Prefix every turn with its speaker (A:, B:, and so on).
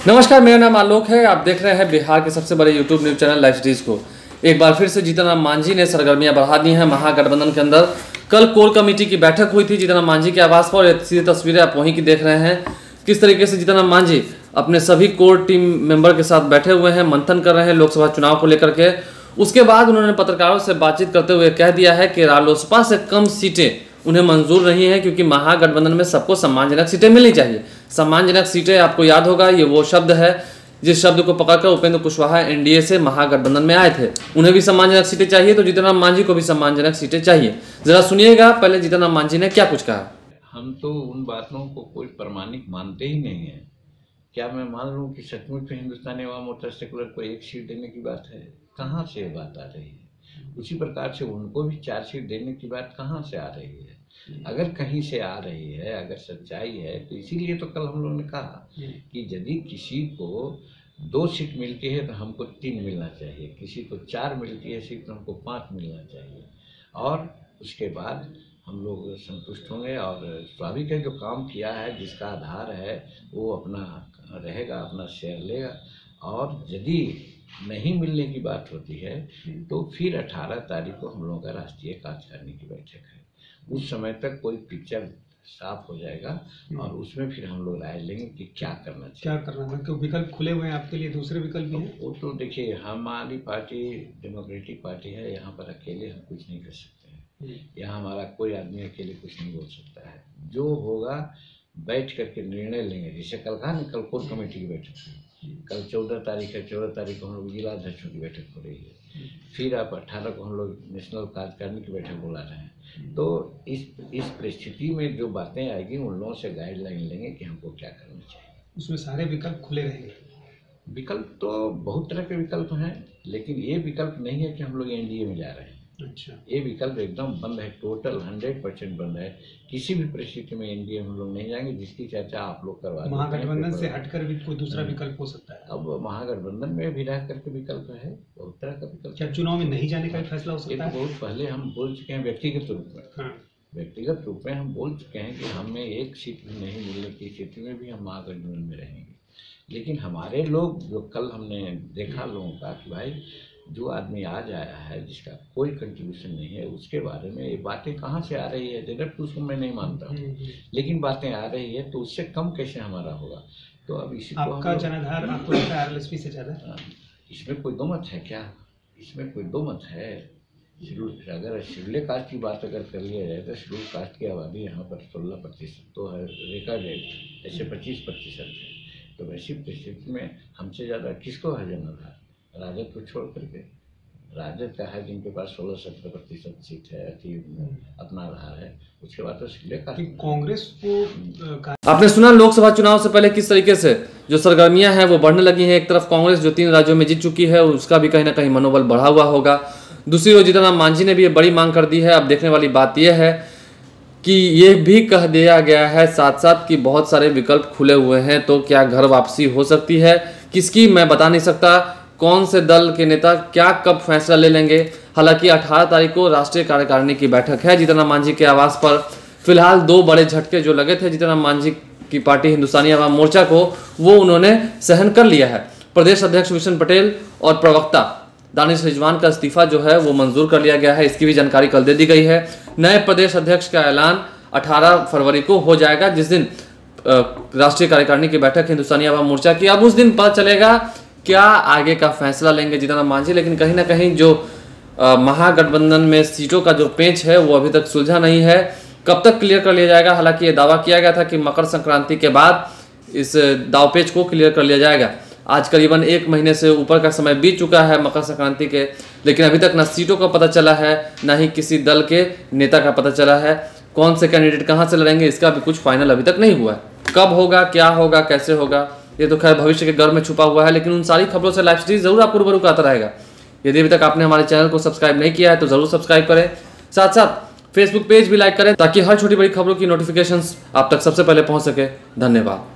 A: नमस्कार, मेरा नाम आलोक है। आप देख रहे हैं बिहार के सबसे बड़े YouTube news channel live cities को। एक बार फिर से जीतन राम मांझी ने सरगर्मियां बढ़ा दी हैं महागठबंधन के अंदर। कल कोर कमेटी की बैठक हुई थी जीतन राम मांझी के आवास पर। सीधी तस्वीरें आप वहीं की देख रहे हैं, किस तरीके से जीतन राम मांझी अपने सभी कोर टीम मेंबर के साथ बैठे हुए हैं, मंथन कर रहे हैं लोकसभा चुनाव को लेकर के। उसके बाद उन्होंने पत्रकारों से बातचीत करते हुए कह दिया है कि रालोसपा से कम सीटें उन्हें मंजूर नहीं है, क्योंकि महागठबंधन में सबको सम्मानजनक सीटें मिलनी चाहिए। सम्मानजनक सीटें, आपको याद होगा, ये वो शब्द है जिस शब्द को पकड़कर उपेंद्र कुशवाहा एनडीए से महागठबंधन में आए थे। उन्हें भी सम्मानजनक सीटें चाहिए, तो जीतन राम मांझी को भी सम्मानजनक सीटें चाहिए। जरा सुनिएगा पहले जीतन राम मांझी ने क्या कुछ कहा।
B: हम तो उन बातों को कोई प्रमाणिक मानते ही नहीं है। क्या मैं मान लूं कि सचमुच में हिंदुस्तानी अवाम मोर्चा सेकुलर को 1 सीट देने की बात है? कहाँ से ये बात आ रही है? उसी प्रकार से उनको भी 4 सीट देने की बात कहाँ से आ रही है? अगर कहीं से आ रही है, अगर सच्चाई है, तो इसीलिए तो कल हम लोगों ने कहा कि यदि किसी को 2 सीट मिलती है तो हमको 3 मिलना चाहिए, किसी को 4 मिलती है सीट तो हमको 5 मिलना चाहिए, और उसके बाद हम लोग संतुष्ट होंगे। और स्वाभाविक है, जो काम किया है, जिसका आधार है, वो अपना रहेगा, अपना शेयर लेगा। और यदि नहीं मिलने की बात होती है तो फिर 18 तारीख को हम लोगों का राष्ट्रीय कार्यकारिणी की बैठक है। उस समय तक कोई पिक्चर साफ हो जाएगा और उसमें फिर हम लोग राय लेंगे कि क्या करना चाहिए।
C: क्या करना है, क्योंकि विकल्प खुले हुए हैं आपके लिए, दूसरे विकल्प भी हैं।
B: वो तो देखिए, हमारी पार्टी डेमोक्रेटिक पार्टी है, यहाँ पर अकेले हम कुछ नहीं कर सकते हैं। यहाँ हमारा कोई आदमी अकेले कुछ नहीं बोल सकता है। जो होगा बैठ करके निर्णय लेंगे। जैसे कल कहा ना, कल कोर कमेटी की बैठक है, कल 14 तारीख है, 14 तारीख को हम लोग जिला अध्यक्षों की बैठक हो रही है, फिर आप 18 को हम लोग नेशनल कार्यकारिणी की बैठक बुला रहे हैं। तो इस परिस्थिति में जो बातें आएगी, उन लोगों से गाइडलाइन लेंगे कि हमको क्या करना चाहिए।
C: उसमें सारे विकल्प खुले रहेंगे।
B: विकल्प तो बहुत तरह के विकल्प हैं, लेकिन ये विकल्प नहीं है कि हम लोग एनडीए में जा रहे हैं।
C: अच्छा,
B: ये विकल्प एकदम बंद है, टोटल 100% बंद है। किसी भी परिस्थिति में एनडीए में हम लोग नहीं जाएंगे, जिसकी चर्चा आप लोग करवा देते हैं।
C: महागठबंधन से हटकर भी कोई दूसरा विकल्प हो सकता है।
B: अब महागठबंधन में भी रह करके विकल्प है, बहुत तरह का विकल्प।
C: क्या चुनाव में नहीं जाने का भी फैसला हो सकता है?
B: बहुत पहले हम बोल चुके हैं व्यक्तिगत रूप में।
C: हाँ।
B: व्यक्तिगत रूप में हम बोल चुके हैं कि हमें 1 सीट भी नहीं मिलने की स्थिति में भी हम महागठबंधन में रहेंगे। लेकिन हमारे लोग, जो कल हमने देखा लोगों का, कि भाई जो आदमी आज आया है जिसका कोई कंट्रीब्यूशन नहीं है, उसके बारे में ये बातें कहाँ से आ रही है? डायरेक्ट उसको मैं नहीं मानता हूँ, लेकिन बातें आ रही है, तो उससे कम कैसे हमारा होगा? तो अब इसी को
C: आपका जनाधार आपको लगता है आरएलएसपी से ज़्यादा? इसमें
B: कोई दो मत है क्या? इसमें कोई दो मत है? अगर शेड्यूल कास्ट की बात अगर कर लिया जाए तो शेड्यूल कास्ट की आबादी यहाँ पर 16% तो है, रिकॉर्ड है, ऐसे 25% है। तो वैसी परिस्थिति में हमसे ज़्यादा किसको है जनाधार? राजद को छोड़ करके। राजद का है जिनके पास 16-17% सीट है, अपना रहा है। उसके बाद तो शेड्यूल कास्ट
C: कांग्रेस को।
A: आपने सुना लोकसभा चुनाव से पहले किस तरीके से जो सरगर्मियां हैं वो बढ़ने लगी हैं। एक तरफ कांग्रेस जो 3 राज्यों में जीत चुकी है, उसका भी कहीं ना कहीं मनोबल बढ़ा हुआ होगा। दूसरी ओर जीतन राम मांझी ने भी ये बड़ी मांग कर दी है। अब देखने वाली बात यह है कि ये भी कह दिया गया है साथ साथ कि बहुत सारे विकल्प खुले हुए हैं, तो क्या घर वापसी हो सकती है? किसकी, मैं बता नहीं सकता। कौन से दल के नेता क्या कब फैसला ले लेंगे। हालांकि 18 तारीख को राष्ट्रीय कार्यकारिणी की बैठक है जीतन राम मांझी के आवास पर। फिलहाल 2 बड़े झटके जो लगे थे जीतन राम मांझी की पार्टी हिंदुस्तानी अवाम मोर्चा को, वो उन्होंने सहन कर लिया है। प्रदेश अध्यक्ष विशन पटेल और प्रवक्ता दानिश रिजवान का इस्तीफा जो है वो मंजूर कर लिया गया है। इसकी भी जानकारी कल दे दी गई है। नए प्रदेश अध्यक्ष का ऐलान 18 फरवरी को हो जाएगा, जिस दिन राष्ट्रीय कार्यकारिणी की बैठक हिंदुस्तानी अवाम मोर्चा की। अब उस दिन पता चलेगा क्या आगे का फैसला लेंगे जीतन राम मांझी। लेकिन कहीं ना कहीं जो महागठबंधन में सीटों का जो पेंच है वो अभी तक सुलझा नहीं है। कब तक क्लियर कर लिया जाएगा? हालांकि ये दावा किया गया था कि मकर संक्रांति के बाद इस दावपेच को क्लियर कर लिया जाएगा। आज करीबन 1 महीने से ऊपर का समय बीत चुका है मकर संक्रांति के, लेकिन अभी तक ना सीटों का पता चला है, ना ही किसी दल के नेता का पता चला है। कौन से कैंडिडेट कहाँ से लड़ेंगे, इसका भी कुछ फाइनल अभी तक नहीं हुआ है। कब होगा, क्या होगा, कैसे होगा, ये तो खैर भविष्य के घर में छुपा हुआ है। लेकिन उन सारी खबरों से लाइव सिटीज जरूर आपको रूबरू आता रहेगा। यदि अभी तक आपने हमारे चैनल को सब्सक्राइब नहीं किया है तो जरूर सब्सक्राइब करें। साथ साथ फेसबुक पेज भी लाइक करें, ताकि हर छोटी बड़ी खबरों की नोटिफिकेशंस आप तक सबसे पहले पहुंच सके। धन्यवाद।